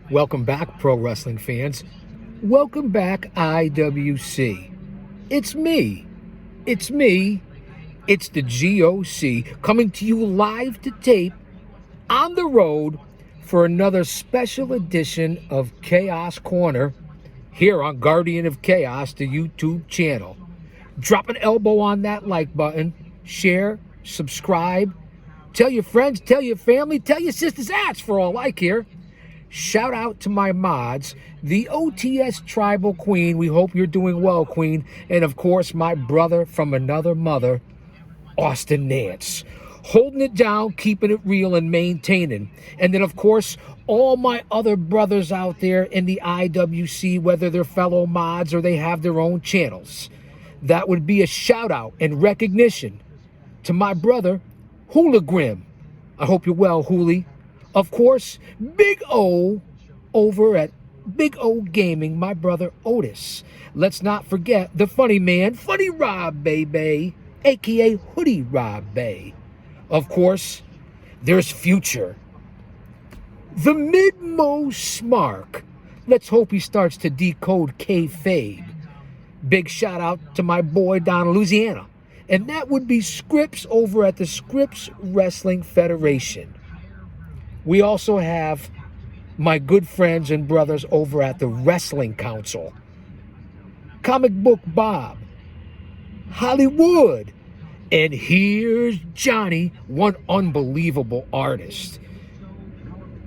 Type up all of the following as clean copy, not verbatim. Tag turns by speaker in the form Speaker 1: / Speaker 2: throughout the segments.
Speaker 1: Welcome back, pro wrestling fans. Welcome back, IWC. It's me. It's me. It's the GOC coming to you live to tape on the road for another special edition of Chaos Corner here on Guardian of Chaos, the YouTube channel. Drop an elbow on that like button, share, subscribe, tell your friends, tell your family, tell your sisters' ass for all I care. Shout out to my mods, the OTS Tribal Queen. We hope you're doing well, Queen. And of course, my brother from another mother, Austin Nance. Holding it down, keeping it real, and maintaining. And then, of course, all my other brothers out there in the IWC, whether they're fellow mods or they have their own channels. That would be a shout out and recognition to my brother, Hula Grim. I hope you're well, Huli. Of course, Big O over at Big O Gaming, my brother Otis. Let's not forget the funny man, Funny Rob Baby, a.k.a. Hoodie Rob Bay. Of course, there's Future. The Mid-Mo Smark. Let's hope he starts to decode kayfabe. Big shout out to my boy down in Louisiana. And that would be Scripps over at the Scripps Wrestling Federation. We also have my good friends and brothers over at the Wrestling Council. Comic Book Bob, Hollywood, and here's Johnny, one unbelievable artist.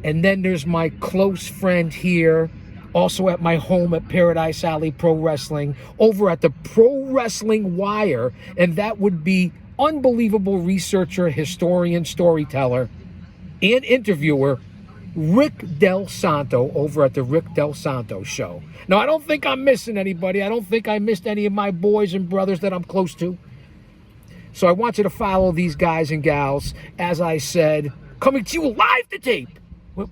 Speaker 1: And then there's my close friend here, also at my home at Paradise Alley Pro Wrestling, over at the Pro Wrestling Wire, and that would be unbelievable researcher, historian, storyteller, and interviewer Rick Del Santo over at the Rick Del Santo Show. Now, I don't think I'm missing anybody. I don't think I missed any of my boys and brothers that I'm close to. So I want you to follow these guys and gals, as I said, coming to you live to tape. Well,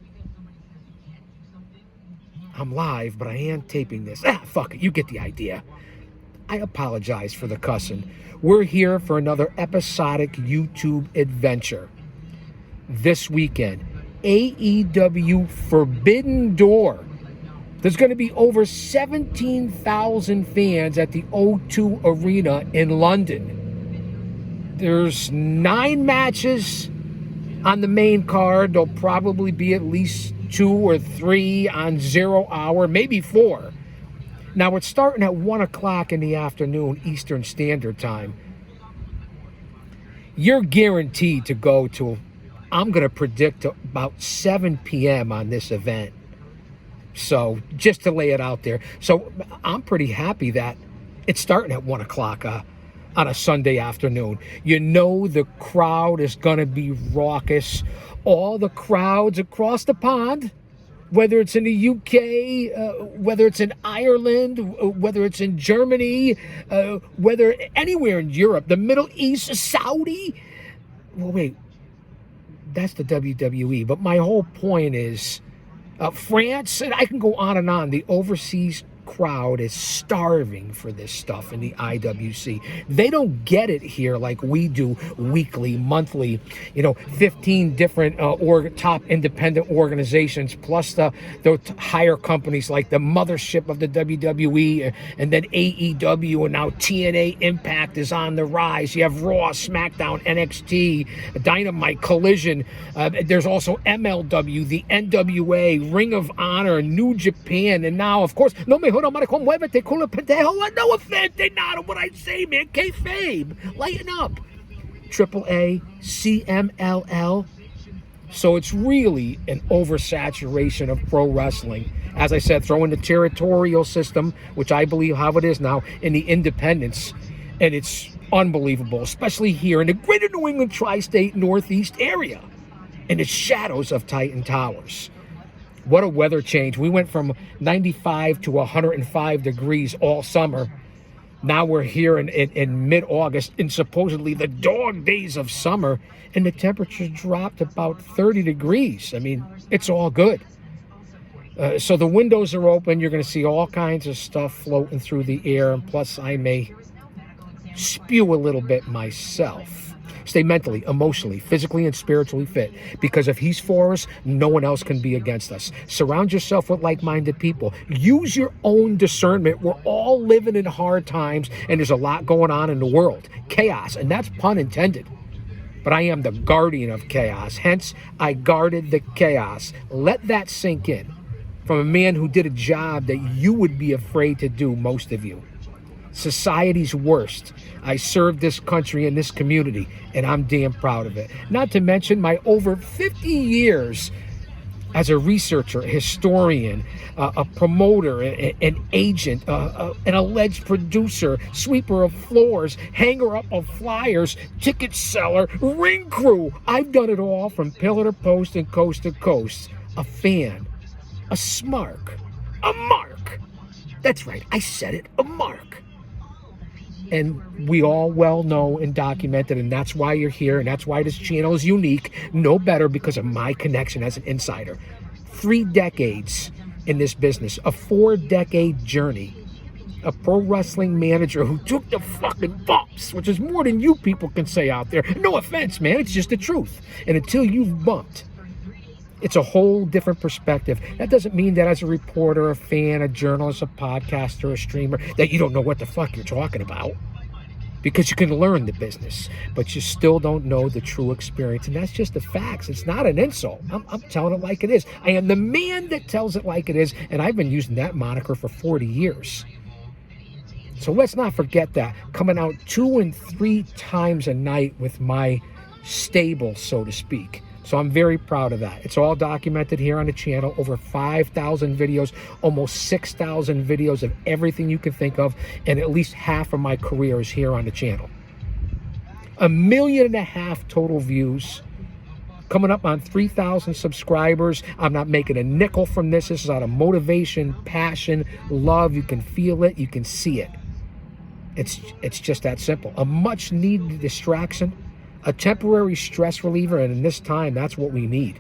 Speaker 1: I'm live, but I am taping this. Fuck it, you get the idea. I apologize for the cussing. We're here for another episodic YouTube adventure. This weekend, AEW Forbidden Door. There's going to be over 17,000 fans at the O2 Arena in London. There's 9 matches on the main card. There'll probably be at least 2 or 3 on 0 hour, maybe 4. Now, it's starting at 1 o'clock in the afternoon, Eastern Standard Time. You're guaranteed to go to, I'm going to predict, about 7 p.m. on this event. So, just to lay it out there. So, I'm pretty happy that it's starting at 1 o'clock on a Sunday afternoon. You know the crowd is going to be raucous. All the crowds across the pond, whether it's in the UK, whether it's in Ireland, whether it's in Germany, whether anywhere in Europe, the Middle East, Saudi. Well, wait. That's the WWE. But my whole point is France, and I can go on and on. The overseas crowd is starving for this stuff in the IWC. They don't get it here like we do weekly, monthly, 15 different top independent organizations, plus the higher companies like the mothership of the WWE, and then AEW, and now TNA Impact is on the rise. You have Raw, SmackDown, NXT, Dynamite, Collision. There's also MLW, the NWA, Ring of Honor, New Japan, and now, of course, no me jodas, maricón, muévete, culo pendejo. No offense, not what I say, man. Kayfabe, lighten up. AAA, CMLL. So it's really an oversaturation of pro wrestling. As I said, throw in the territorial system, which I believe how it is now, in the independents, and it's unbelievable, especially here in the greater New England tri-state Northeast area, in the shadows of Titan Towers. What a weather change. We went from 95 to 105 degrees all summer. Now we're here in mid-August in supposedly the dog days of summer, and the temperature dropped about 30 degrees. I mean, it's all good. So the windows are open. You're going to see all kinds of stuff floating through the air, and plus I may spew a little bit myself. Stay mentally, emotionally, physically, and spiritually fit. Because if he's for us, no one else can be against us. Surround yourself with like-minded people. Use your own discernment. We're all living in hard times, and there's a lot going on in the world. Chaos, and that's pun intended. But I am the guardian of chaos. Hence, I guarded the chaos. Let that sink in. From a man who did a job that you would be afraid to do, most of you. Society's worst. I served this country and this community, and I'm damn proud of it. Not to mention my over 50 years as a researcher, a historian, a promoter, an agent, an alleged producer, sweeper of floors, hanger up of flyers, ticket seller, ring crew. I've done it all from pillar to post and coast to coast. A fan, a smark, a mark. That's right, I said it, a mark. And we all well know and documented, and that's why you're here, and that's why this channel is unique, no better because of my connection as an insider. 3 decades in this business, a 4-decade journey, a pro wrestling manager who took the fucking bumps, which is more than you people can say out there. No offense, man, it's just the truth. And until you've bumped, it's a whole different perspective. That doesn't mean that as a reporter, a fan, a journalist, a podcaster, a streamer, that you don't know what the fuck you're talking about. Because you can learn the business, but you still don't know the true experience. And that's just the facts. It's not an insult. I'm telling it like it is. I am the man that tells it like it is, and I've been using that moniker for 40 years. So let's not forget that. Coming out 2 and 3 times a night with my stable, so to speak. So I'm very proud of that. It's all documented here on the channel. Over 5,000 videos, almost 6,000 videos of everything you can think of. And at least half of my career is here on the channel. 1.5 million total views. Coming up on 3,000 subscribers. I'm not making a nickel from this. This is out of motivation, passion, love. You can feel it. You can see it. It's just that simple. A much needed distraction. A temporary stress reliever, and in this time, that's what we need.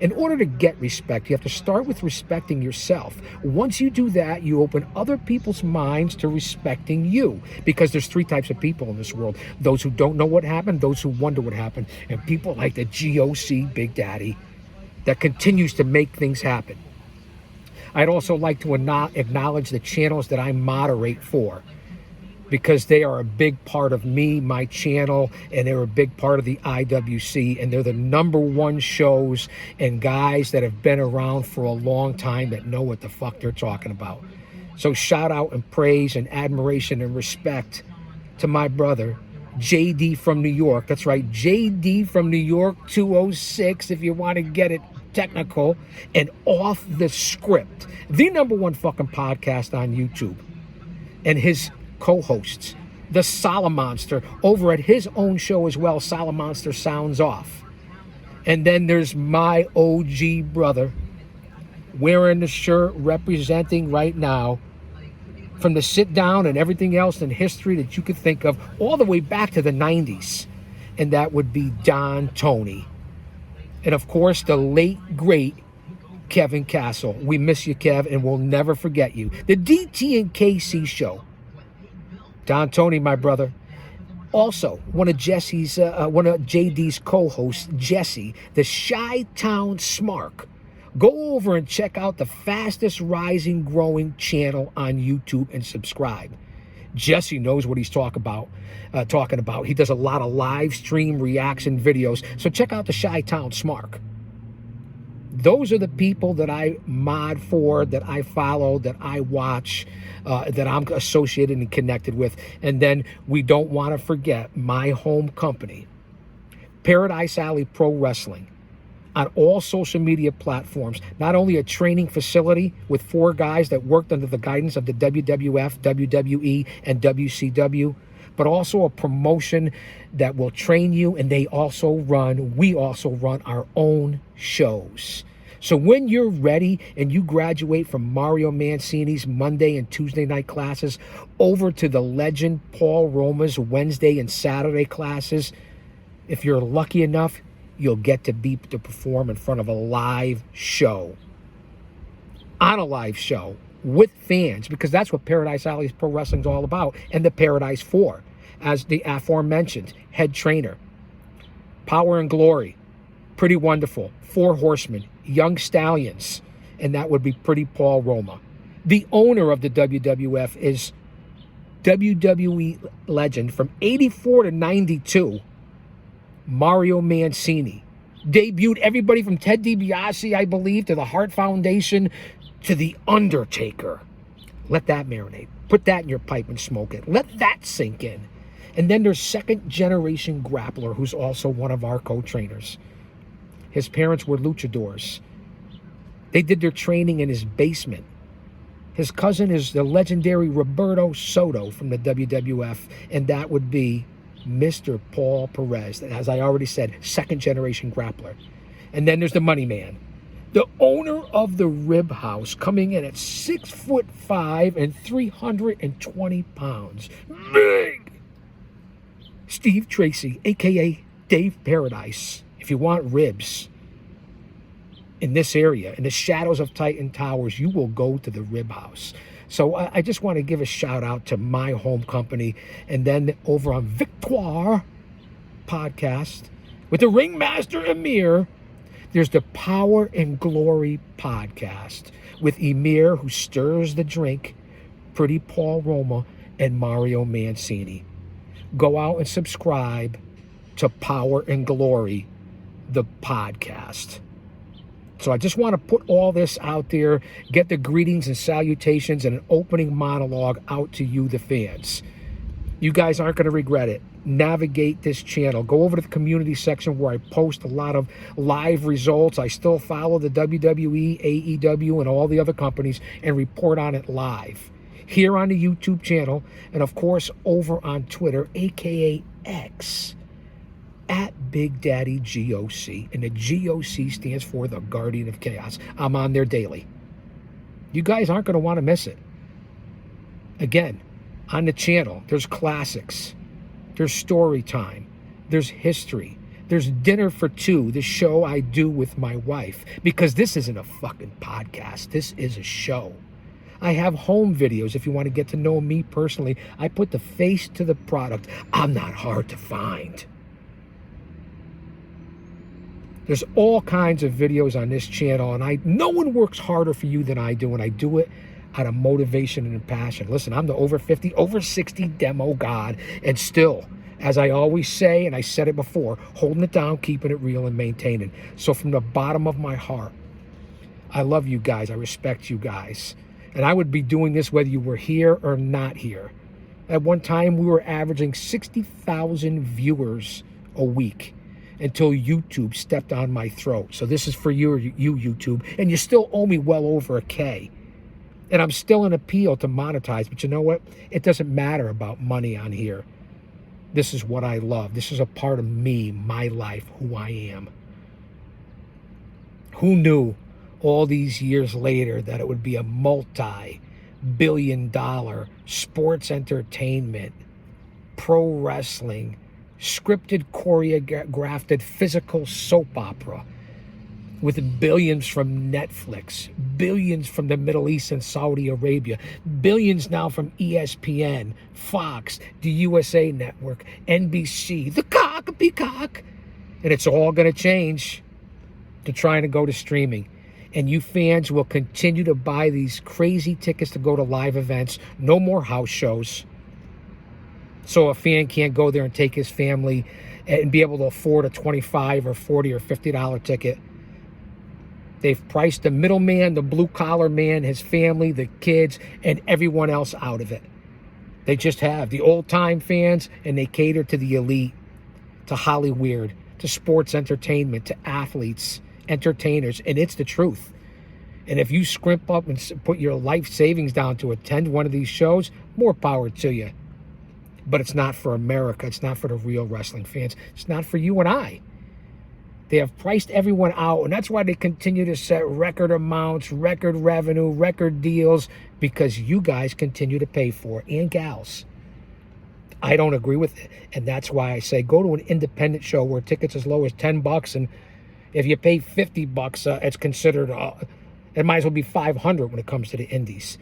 Speaker 1: In order to get respect, you have to start with respecting yourself. Once you do that, you open other people's minds to respecting you. Because there's 3 types of people in this world. Those who don't know what happened, those who wonder what happened, and people like the GOC Big Daddy that continues to make things happen. I'd also like to acknowledge the channels that I moderate for, because they are a big part of me, my channel, and they're a big part of the IWC, and they're the #1 shows and guys that have been around for a long time that know what the fuck they're talking about. So shout out and praise and admiration and respect to my brother, JD from New York. That's right, JD from New York 206, if you want to get it technical, and Off the Script, the #1 fucking podcast on YouTube. And his co-hosts, the Solomonster, over at his own show as well, Solomonster Sounds Off. And then there's my OG brother, wearing the shirt, representing right now, from the sit down and everything else in history that you could think of, all the way back to the 90s. And that would be Don Tony. And of course, the late, great Kevin Castle. We miss you, Kev, and we'll never forget you. The DT and KC show. Don Tony, my brother. Also, one of JD's co-hosts, Jesse, the Chi-Town Smark. Go over and check out the fastest rising growing channel on YouTube and subscribe. Jesse knows what he's talking about. He does a lot of live stream reaction videos. So check out the Chi-Town Smark. Those are the people that I mod for, that I follow, that I watch, that I'm associated and connected with. And then we don't want to forget my home company, Paradise Alley Pro Wrestling, on all social media platforms. Not only a training facility with 4 guys that worked under the guidance of the WWF, WWE, and WCW, but also a promotion that will train you, and we also run our own shows. So when you're ready and you graduate from Mario Mancini's Monday and Tuesday night classes over to the legend Paul Roma's Wednesday and Saturday classes, if you're lucky enough, you'll get to perform in front of a live show. On a live show with fans, because that's what Paradise Alley Pro Wrestling is all about, and the Paradise 4, as the aforementioned head trainer, Power and Glory, Pretty Wonderful, Four Horsemen, Young Stallions, and that would be Pretty Paul Roma. The owner of the WWF is WWE legend from 84 to 92, Mario Mancini. Debuted everybody from Ted DiBiase, I believe, to the Hart Foundation, to The Undertaker. Let that marinate. Put that in your pipe and smoke it. Let that sink in. And then there's second generation grappler, who's also one of our co-trainers. His parents were luchadors. They did their training in his basement. His cousin is the legendary Roberto Soto from the WWF, and that would be Mr. Paul Perez. And as I already said, second generation grappler. And then there's the money man, the owner of the Rib House, coming in at 6'5" and 320 pounds. Big! Steve Tracy, aka Dave Paradise. If you want ribs in this area, in the shadows of Titan Towers, you will go to the Rib House. So I just want to give a shout out to my home company. And then over on Victoire podcast with the Ringmaster Emir, there's the Power and Glory podcast with Emir, who stirs the drink, Pretty Paul Roma, and Mario Mancini. Go out and subscribe to Power and Glory, the podcast. So I just want to put all this out there, get the greetings and salutations and an opening monologue out to you, the fans. You guys aren't going to regret it. Navigate this channel. Go over to the community section where I post a lot of live results. I still follow the WWE, AEW, and all the other companies and report on it live. Here on the YouTube channel, and of course over on Twitter, aka X, at Big Daddy GOC, and the GOC stands for the Guardian of Chaos. I'm on there daily. You guys aren't going to want to miss it. Again, on the channel, there's classics, there's story time, there's history, there's dinner for two, the show I do with my wife, because this isn't a fucking podcast, this is a show. I have home videos if you want to get to know me personally. I put the face to the product. I'm not hard to find. There's all kinds of videos on this channel, and no one works harder for you than I do, and I do it out of motivation and passion. Listen, I'm the over 50, over 60 demo god, and still, as I always say, and I said it before, holding it down, keeping it real, and maintaining. So from the bottom of my heart, I love you guys. I respect you guys. And I would be doing this whether you were here or not here. At one time, we were averaging 60,000 viewers a week, until YouTube stepped on my throat. So this is for you YouTube, and you still owe me well over $1,000. And I'm still in appeal to monetize, but you know what? It doesn't matter about money on here. This is what I love. This is a part of me, my life, who I am. Who knew all these years later that it would be a multi-billion-dollar sports entertainment, pro wrestling, scripted, choreographed, physical soap opera with billions from Netflix, billions from the Middle East and Saudi Arabia, billions now from ESPN, Fox, the USA Network, NBC, the Peacock. And it's all going to change to trying to go to streaming. And you fans will continue to buy these crazy tickets to go to live events. No more house shows. So a fan can't go there and take his family and be able to afford a $25 or $40 or $50 ticket. They've priced the middleman, the blue-collar man, his family, the kids, and everyone else out of it. They just have. The old-time fans, and they cater to the elite, to Hollywood, to sports entertainment, to athletes, entertainers, and it's the truth. And if you scrimp up and put your life savings down to attend one of these shows, more power to you. But it's not for America. It's not for the real wrestling fans. It's not for you and I. They have priced everyone out, and that's why they continue to set record amounts, record revenue, record deals, because you guys continue to pay for it, and gals. I don't agree with it, and that's why I say go to an independent show where tickets as low as $10, and if you pay $50, it's considered, it might as well be $500 when it comes to the indies.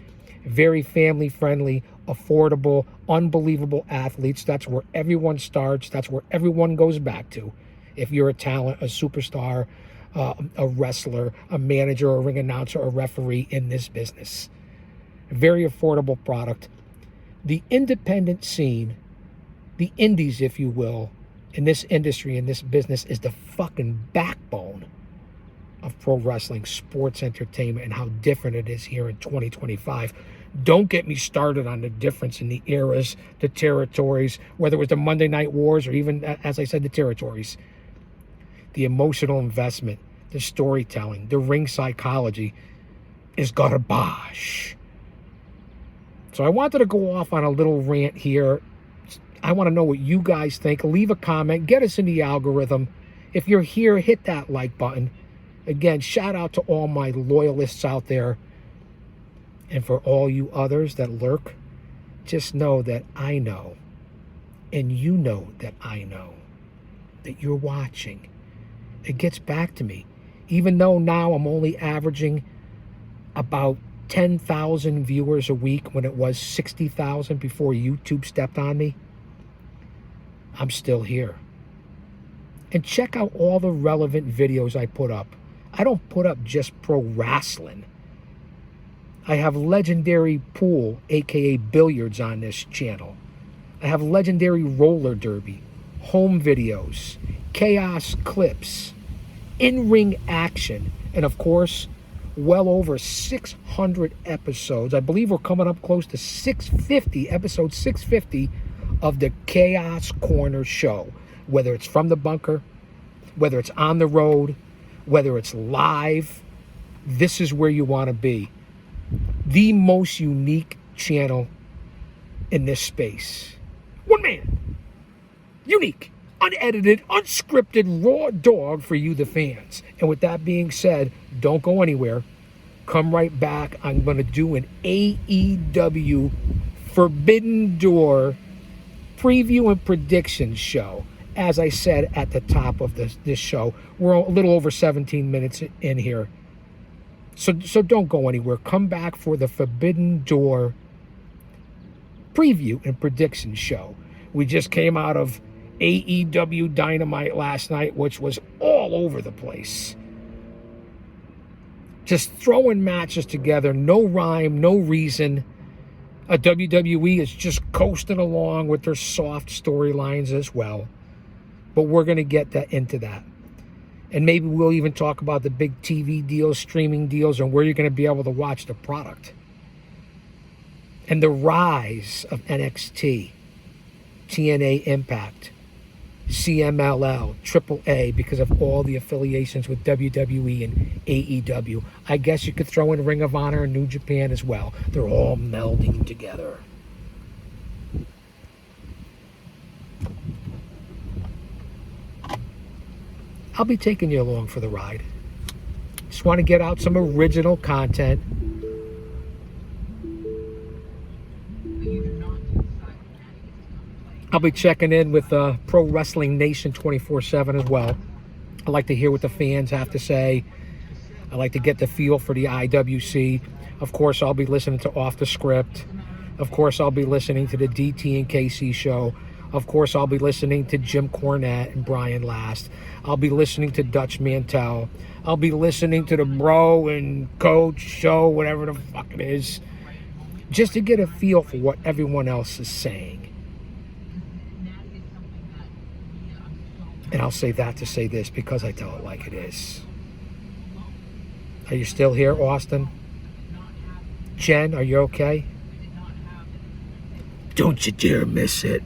Speaker 1: Very family-friendly, affordable, unbelievable athletes. That's where everyone starts. That's where everyone goes back to. If you're a talent, a superstar, a wrestler, a manager, a ring announcer, a referee in this business. Very affordable product. The independent scene, the indies, if you will, in this industry, in this business, is the fucking backbone of pro wrestling, sports entertainment, and how different it is here in 2025. Don't get me started on the difference in the eras, the territories, whether it was the Monday Night Wars or even, as I said, the territories. The emotional investment, the storytelling, the ring psychology is garbage. So I wanted to go off on a little rant here. I want to know what you guys think. Leave a comment. Get us in the algorithm. If you're here, hit that like button. Again, shout out to all my loyalists out there. And for all you others that lurk, just know that I know, and you know that I know, that you're watching. It gets back to me. Even though now I'm only averaging about 10,000 viewers a week when it was 60,000 before YouTube stepped on me, I'm still here. And check out all the relevant videos I put up. I don't put up just pro wrestling. I have legendary pool, aka billiards, on this channel. I have legendary roller derby, home videos, chaos clips, in-ring action, and of course, well over 600 episodes. I believe we're coming up close to 650, episode 650 of the Chaos Corner show. Whether it's from the bunker, whether it's on the road, whether it's live, this is where you want to be. The most unique channel in this space. One man. Unique. Unedited, unscripted, raw dog for you, the fans. And with that being said, don't go anywhere. Come right back. I'm going to do an AEW Forbidden Door preview and prediction show. As I said at the top of this show, we're a little over 17 minutes in here. So don't go anywhere. Come back for the Forbidden Door preview and prediction show. We just came out of AEW Dynamite last night, which was all over the place. Just throwing matches together, no rhyme, no reason. WWE is just coasting along with their soft storylines as well. But we're going to get into that. And maybe we'll even talk about the big TV deals, streaming deals, and where you're going to be able to watch the product. And the rise of NXT, TNA Impact, CMLL, AAA, because of all the affiliations with WWE and AEW. I guess you could throw in Ring of Honor and New Japan as well. They're all melding together. I'll be taking you along for the ride. Just want to get out some original content. I'll be checking in with Pro Wrestling Nation 24/7 as well. I like to hear what the fans have to say. I like to get the feel for the IWC. Of course, I'll be listening to Off the Script. Of course, I'll be listening to the DT and KC show. Of course, I'll be listening to Jim Cornette and Brian Last. I'll be listening to Dutch Mantel. I'll be listening to the Bro and Coach show, whatever the fuck it is, just to get a feel for what everyone else is saying. And I'll say that to say this because I tell it like it is. Are you still here, Austin? Jen, are you okay? Don't you dare miss it.